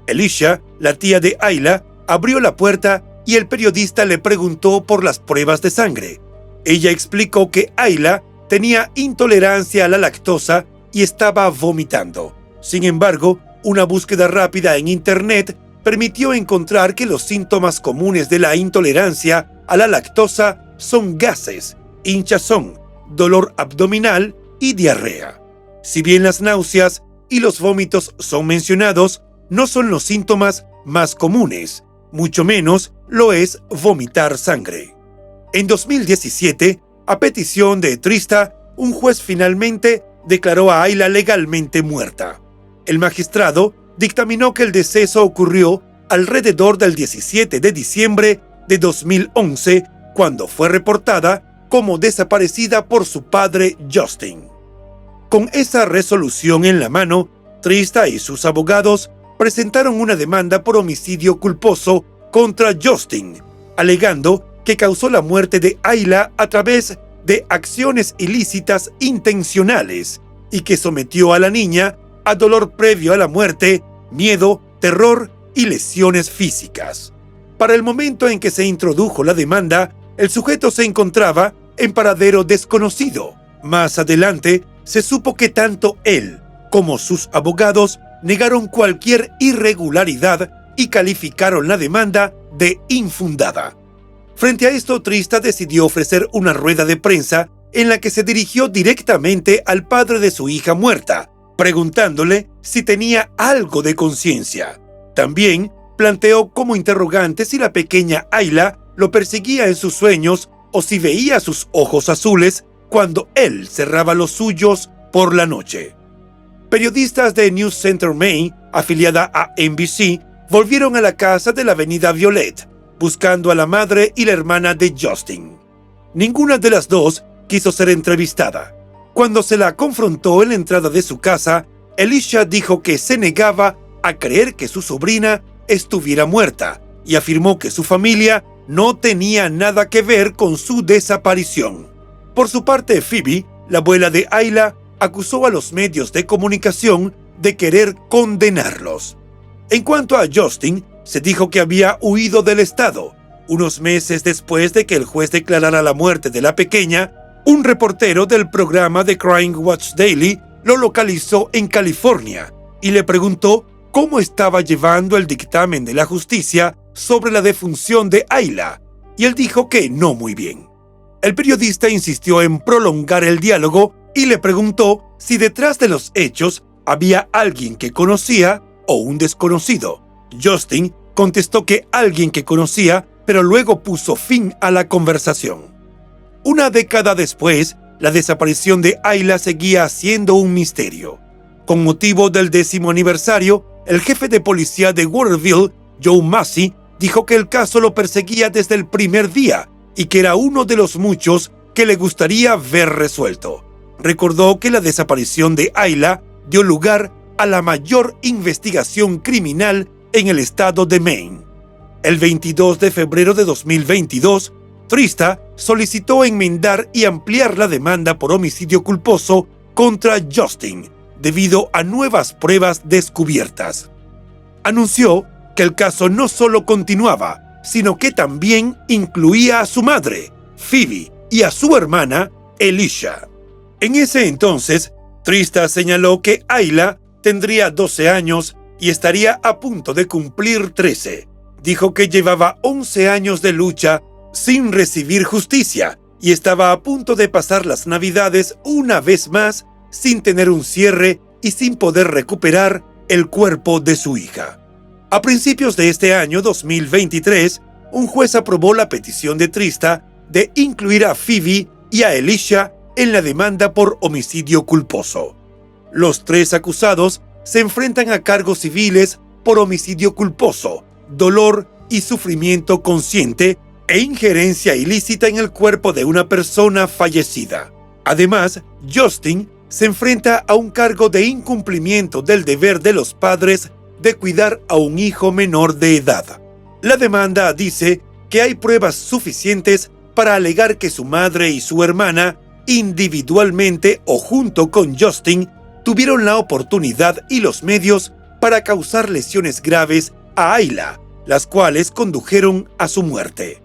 A: Alicia, la tía de Ayla, abrió la puerta y el periodista le preguntó por las pruebas de sangre. Ella explicó que Ayla tenía intolerancia a la lactosa y estaba vomitando. Sin embargo, una búsqueda rápida en Internet permitió encontrar que los síntomas comunes de la intolerancia a la lactosa son gases, hinchazón, dolor abdominal y diarrea. Si bien las náuseas y los vómitos son mencionados, no son los síntomas más comunes, mucho menos lo es vomitar sangre. En 2017, a petición de Trista, un juez finalmente declaró a Ayla legalmente muerta. El magistrado dictaminó que el deceso ocurrió alrededor del 17 de diciembre de 2011, cuando fue reportada como desaparecida por su padre Justin. Con esa resolución en la mano, Trista y sus abogados presentaron una demanda por homicidio culposo contra Justin, alegando que causó la muerte de Ayla a través de acciones ilícitas intencionales y que sometió a la niña a dolor previo a la muerte, miedo, terror y lesiones físicas. Para el momento en que se introdujo la demanda, el sujeto se encontraba en paradero desconocido. Más adelante, se supo que tanto él como sus abogados negaron cualquier irregularidad y calificaron la demanda de infundada. Frente a esto, Trista decidió ofrecer una rueda de prensa en la que se dirigió directamente al padre de su hija muerta, preguntándole si tenía algo de conciencia. También planteó como interrogante si la pequeña Ayla lo perseguía en sus sueños o si veía sus ojos azules cuando él cerraba los suyos por la noche. Periodistas de News Center Maine, afiliada a NBC, volvieron a la casa de la avenida Violet, buscando a la madre y la hermana de Justin. Ninguna de las dos quiso ser entrevistada. Cuando se la confrontó en la entrada de su casa, Alicia dijo que se negaba a creer que su sobrina estuviera muerta y afirmó que su familia no tenía nada que ver con su desaparición. Por su parte, Phoebe, la abuela de Ayla, acusó a los medios de comunicación de querer condenarlos. En cuanto a Justin, se dijo que había huido del estado. Unos meses después de que el juez declarara la muerte de la pequeña, un reportero del programa The Crime Watch Daily lo localizó en California y le preguntó cómo estaba llevando el dictamen de la justicia sobre la defunción de Ayla, y él dijo que no muy bien. El periodista insistió en prolongar el diálogo y le preguntó si detrás de los hechos había alguien que conocía o un desconocido. Justin contestó que alguien que conocía, pero luego puso fin a la conversación. Una década después, la desaparición de Ayla seguía siendo un misterio. Con motivo del 10º aniversario, el jefe de policía de Waterville, Joe Massey, dijo que el caso lo perseguía desde el primer día y que era uno de los muchos que le gustaría ver resuelto. Recordó que la desaparición de Ayla dio lugar a la mayor investigación criminal en el estado de Maine. El 22 de febrero de 2022, Trista solicitó enmendar y ampliar la demanda por homicidio culposo contra Justin debido a nuevas pruebas descubiertas. Anunció que el caso no solo continuaba, sino que también incluía a su madre, Phoebe, y a su hermana, Alicia. En ese entonces, Trista señaló que Ayla tendría 12 años y estaría a punto de cumplir 13. Dijo que llevaba 11 años de lucha sin recibir justicia y estaba a punto de pasar las Navidades una vez más sin tener un cierre y sin poder recuperar el cuerpo de su hija. A principios de este año 2023, un juez aprobó la petición de Trista de incluir a Phoebe y a Alicia en la demanda por homicidio culposo. Los tres acusados se enfrentan a cargos civiles por homicidio culposo, dolor y sufrimiento consciente e injerencia ilícita en el cuerpo de una persona fallecida. Además, Justin se enfrenta a un cargo de incumplimiento del deber de los padres de cuidar a un hijo menor de edad. La demanda dice que hay pruebas suficientes para alegar que su madre y su hermana, individualmente o junto con Justin, tuvieron la oportunidad y los medios para causar lesiones graves a Ayla, las cuales condujeron a su muerte.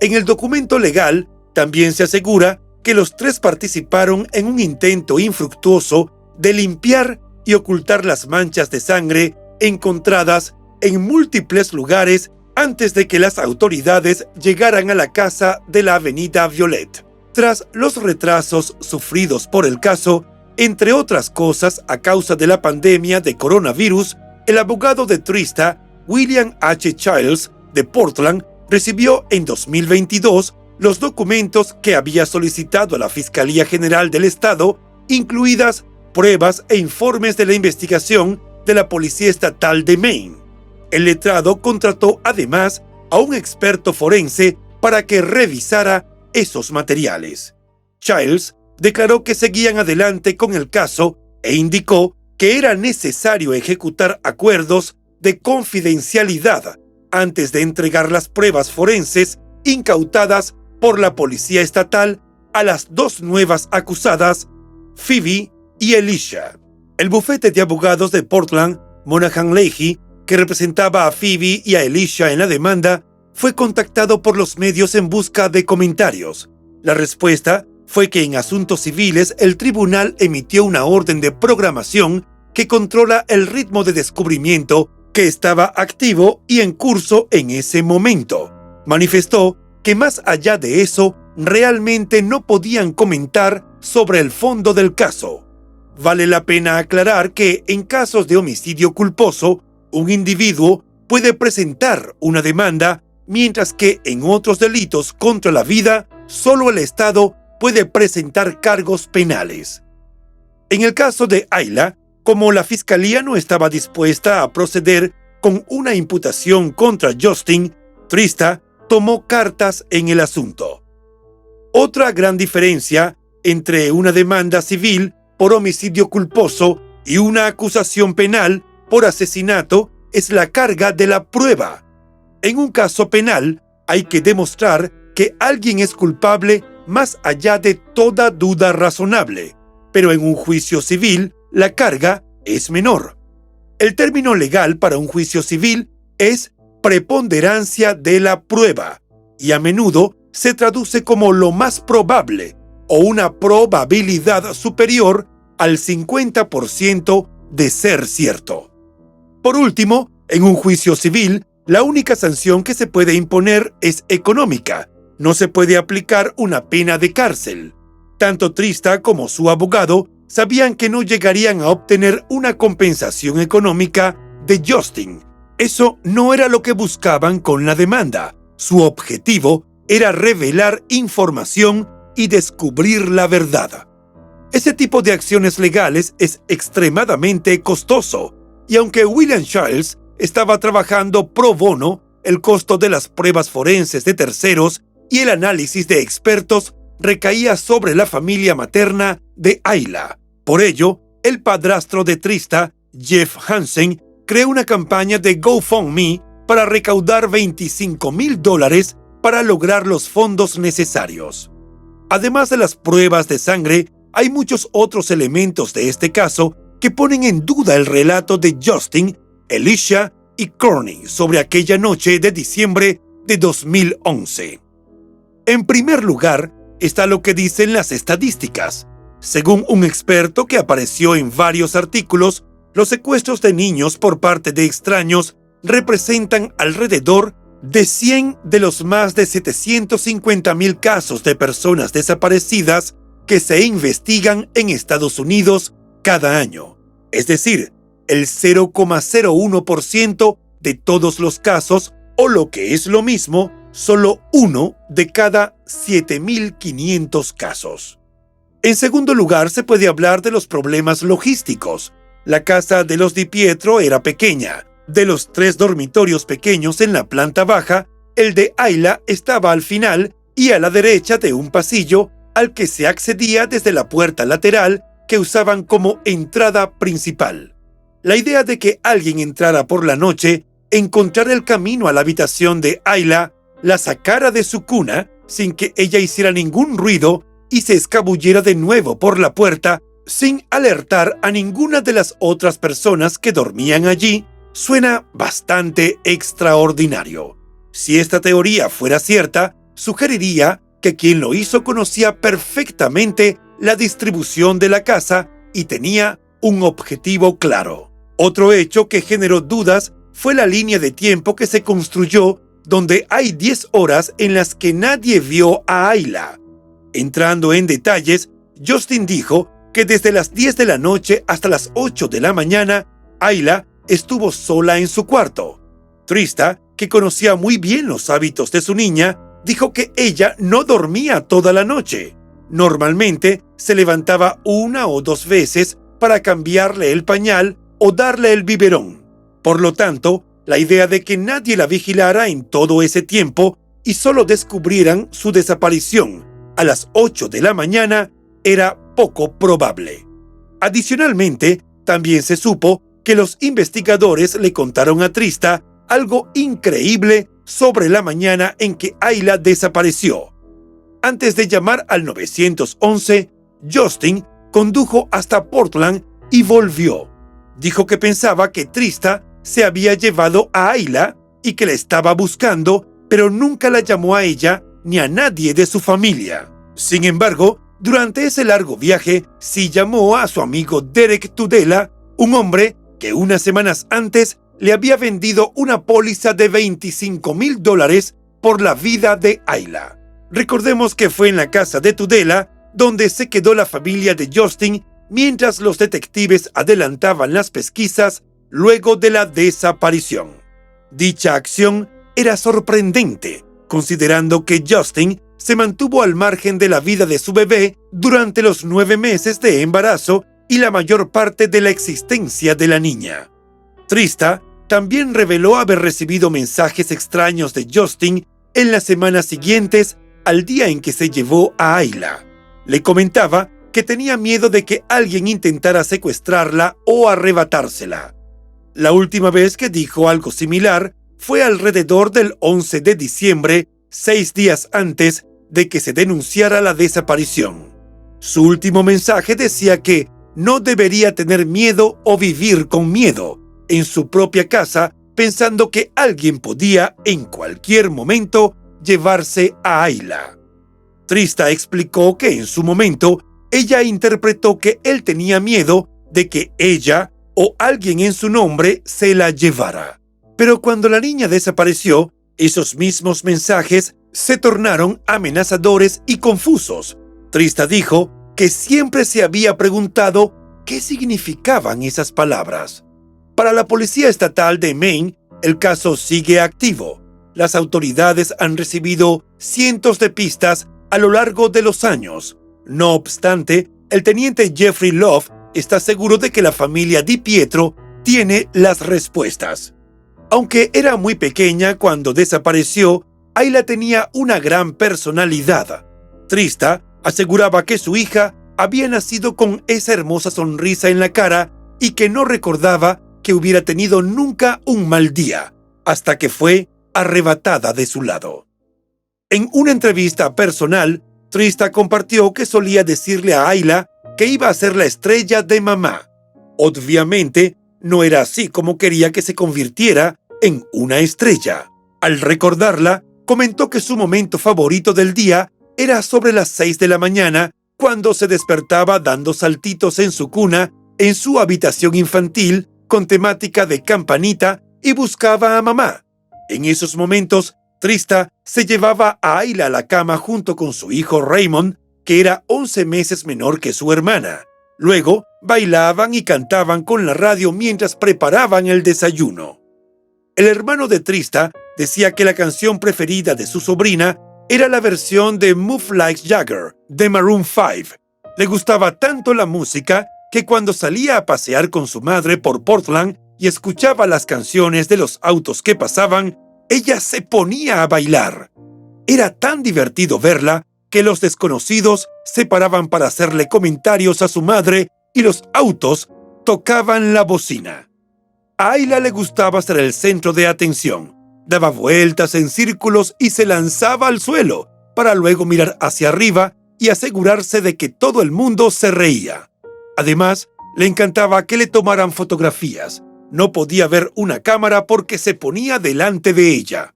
A: En el documento legal también se asegura que los tres participaron en un intento infructuoso de limpiar y ocultar las manchas de sangre encontradas en múltiples lugares antes de que las autoridades llegaran a la casa de la avenida Violet. Tras los retrasos sufridos por el caso, entre otras cosas a causa de la pandemia de coronavirus, el abogado de Trista, William H. Childs, de Portland, recibió en 2022 los documentos que había solicitado a la Fiscalía General del Estado, incluidas pruebas e informes de la investigación de la Policía Estatal de Maine. El letrado contrató además a un experto forense para que revisara esos materiales. Childs declaró que seguían adelante con el caso e indicó que era necesario ejecutar acuerdos de confidencialidad antes de entregar las pruebas forenses incautadas por la Policía Estatal a las dos nuevas acusadas, Phoebe y Alicia. El bufete de abogados de Portland, Monahan Leahy, que representaba a Phoebe y a Alicia en la demanda, fue contactado por los medios en busca de comentarios. La respuesta fue que en asuntos civiles el tribunal emitió una orden de programación que controla el ritmo de descubrimiento que estaba activo y en curso en ese momento. Manifestó que más allá de eso, realmente no podían comentar sobre el fondo del caso. Vale la pena aclarar que en casos de homicidio culposo, un individuo puede presentar una demanda, mientras que en otros delitos contra la vida, solo el Estado puede presentar cargos penales. En el caso de Ayla, como la fiscalía no estaba dispuesta a proceder con una imputación contra Justin, Trista tomó cartas en el asunto. Otra gran diferencia entre una demanda civil por homicidio culposo y una acusación penal por asesinato es la carga de la prueba. En un caso penal, hay que demostrar que alguien es culpable más allá de toda duda razonable, pero en un juicio civil, la carga es menor. El término legal para un juicio civil es preponderancia de la prueba, y a menudo se traduce como lo más probable o una probabilidad superior al 50% de ser cierto. Por último, en un juicio civil, la única sanción que se puede imponer es económica. No se puede aplicar una pena de cárcel. Tanto Trista como su abogado sabían que no llegarían a obtener una compensación económica de Justin. Eso no era lo que buscaban con la demanda. Su objetivo era revelar información y descubrir la verdad. Ese tipo de acciones legales es extremadamente costoso, y aunque William Charles estaba trabajando pro bono, el costo de las pruebas forenses de terceros y el análisis de expertos recaía sobre la familia materna de Ayla. Por ello, el padrastro de Trista, Jeff Hansen, creó una campaña de GoFundMe para recaudar $25,000 para lograr los fondos necesarios. Además de las pruebas de sangre, hay muchos otros elementos de este caso que ponen en duda el relato de Justin, Alicia y Courtney sobre aquella noche de diciembre de 2011. En primer lugar, está lo que dicen las estadísticas. Según un experto que apareció en varios artículos, los secuestros de niños por parte de extraños representan alrededor de 100 de los más de 750,000 casos de personas desaparecidas que se investigan en Estados Unidos cada año. Es decir, el 0,01% de todos los casos, o lo que es lo mismo, solo 1 de cada 7,500 casos. En segundo lugar, se puede hablar de los problemas logísticos. La casa de los Di Pietro era pequeña. De los 3 dormitorios pequeños en la planta baja, el de Ayla estaba al final y a la derecha de un pasillo al que se accedía desde la puerta lateral que usaban como entrada principal. La idea de que alguien entrara por la noche, encontrara el camino a la habitación de Ayla, la sacara de su cuna sin que ella hiciera ningún ruido y se escabullera de nuevo por la puerta sin alertar a ninguna de las otras personas que dormían allí, suena bastante extraordinario. Si esta teoría fuera cierta, sugeriría que quien lo hizo conocía perfectamente la distribución de la casa y tenía un objetivo claro. Otro hecho que generó dudas fue la línea de tiempo que se construyó, donde hay 10 horas en las que nadie vio a Ayla. Entrando en detalles, Justin dijo que desde las 10 de la noche hasta las 8 de la mañana, Ayla estuvo sola en su cuarto. Trista, que conocía muy bien los hábitos de su niña, dijo que ella no dormía toda la noche. Normalmente se levantaba 1 o 2 veces para cambiarle el pañal o darle el biberón. Por lo tanto, la idea de que nadie la vigilara en todo ese tiempo y solo descubrieran su desaparición a las 8 de la mañana era poco probable. Adicionalmente, también se supo que los investigadores le contaron a Trista algo increíble sobre la mañana en que Ayla desapareció. Antes de llamar al 911, Justin condujo hasta Portland y volvió. Dijo que pensaba que Trista se había llevado a Ayla y que la estaba buscando, pero nunca la llamó a ella ni a nadie de su familia. Sin embargo, Durante ese largo viaje, sí llamó a su amigo Derek Tudela, un hombre que unas semanas antes le había vendido una póliza de $25,000 por la vida de Ayla. Recordemos que fue en la casa de Tudela donde se quedó la familia de Justin mientras los detectives adelantaban las pesquisas luego de la desaparición. Dicha acción era sorprendente, considerando que Justin se mantuvo al margen de la vida de su bebé durante los 9 meses de embarazo y la mayor parte de la existencia de la niña. Trista también reveló haber recibido mensajes extraños de Justin en las semanas siguientes al día en que se llevó a Ayla. Le comentaba que tenía miedo de que alguien intentara secuestrarla o arrebatársela. La última vez que dijo algo similar fue alrededor del 11 de diciembre, 6 días antes de que se denunciara la desaparición. Su último mensaje decía que no debería tener miedo o vivir con miedo en su propia casa, pensando que alguien podía en cualquier momento llevarse a Ayla. Trista explicó que en su momento ella interpretó que él tenía miedo de que ella o alguien en su nombre se la llevara. Pero cuando la niña desapareció, esos mismos mensajes se tornaron amenazadores y confusos. Trista dijo que siempre se había preguntado qué significaban esas palabras. Para la Policía Estatal de Maine, el caso sigue activo. Las autoridades han recibido cientos de pistas a lo largo de los años. No obstante, el teniente Jeffrey Love está seguro de que la familia DiPietro tiene las respuestas. Aunque era muy pequeña cuando desapareció, Ayla tenía una gran personalidad. Trista aseguraba que su hija había nacido con esa hermosa sonrisa en la cara y que no recordaba que hubiera tenido nunca un mal día, hasta que fue arrebatada de su lado. En una entrevista personal, Trista compartió que solía decirle a Ayla que iba a ser la estrella de mamá. Obviamente, no era así como quería que se convirtiera en una estrella. Al recordarla, comentó que su momento favorito del día era sobre las 6 de la mañana, cuando se despertaba dando saltitos en su cuna, en su habitación infantil, con temática de campanita, y buscaba a mamá. En esos momentos, Trista se llevaba a Ayla a la cama junto con su hijo Raymond, que era 11 meses menor que su hermana. Luego, bailaban y cantaban con la radio mientras preparaban el desayuno. El hermano de Trista decía que la canción preferida de su sobrina era la versión de Move Like Jagger, de Maroon 5. Le gustaba tanto la música que cuando salía a pasear con su madre por Portland y escuchaba las canciones de los autos que pasaban, ella se ponía a bailar. Era tan divertido verla que los desconocidos se paraban para hacerle comentarios a su madre y los autos tocaban la bocina. A Ayla le gustaba ser el centro de atención. Daba vueltas en círculos y se lanzaba al suelo para luego mirar hacia arriba y asegurarse de que todo el mundo se reía. Además, le encantaba que le tomaran fotografías. No podía ver una cámara porque se ponía delante de ella.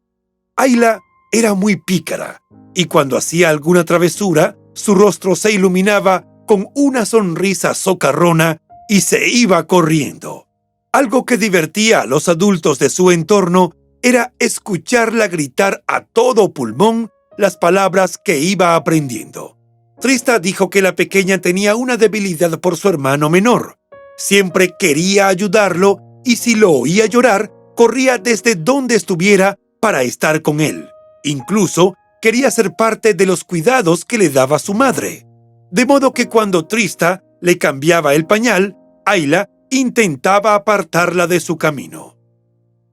A: Ayla era muy pícara y cuando hacía alguna travesura, su rostro se iluminaba con una sonrisa socarrona y se iba corriendo. Algo que divertía a los adultos de su entorno era escucharla gritar a todo pulmón las palabras que iba aprendiendo. Trista dijo que la pequeña tenía una debilidad por su hermano menor. Siempre quería ayudarlo y si lo oía llorar, corría desde donde estuviera para estar con él. Incluso quería ser parte de los cuidados que le daba su madre. De modo que cuando Trista le cambiaba el pañal, Ayla intentaba apartarla de su camino.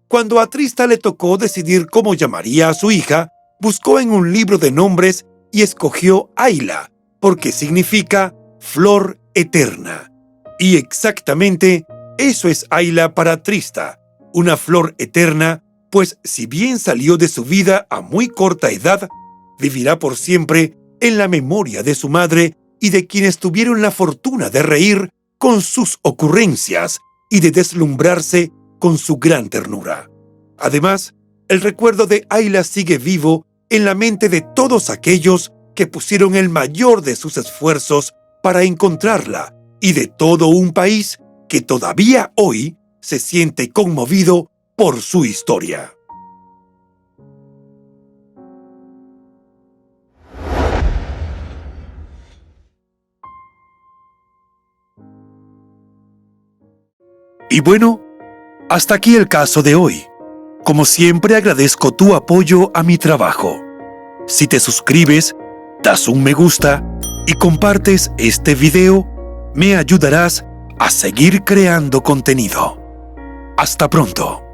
A: Cuando a Trista le tocó decidir cómo llamaría a su hija, buscó en un libro de nombres y escogió Ayla, porque significa flor eterna. Y exactamente eso es Ayla para Trista, una flor eterna, pues si bien salió de su vida a muy corta edad, vivirá por siempre en la memoria de su madre y de quienes tuvieron la fortuna de reír con sus ocurrencias y de deslumbrarse con su gran ternura. Además, el recuerdo de Ayla sigue vivo en la mente de todos aquellos que pusieron el mayor de sus esfuerzos para encontrarla y de todo un país que todavía hoy se siente conmovido por su historia. Y bueno, hasta aquí el caso de hoy. Como siempre agradezco tu apoyo a mi trabajo. Si te suscribes, das un me gusta y compartes este video, me ayudarás a seguir creando contenido. Hasta pronto.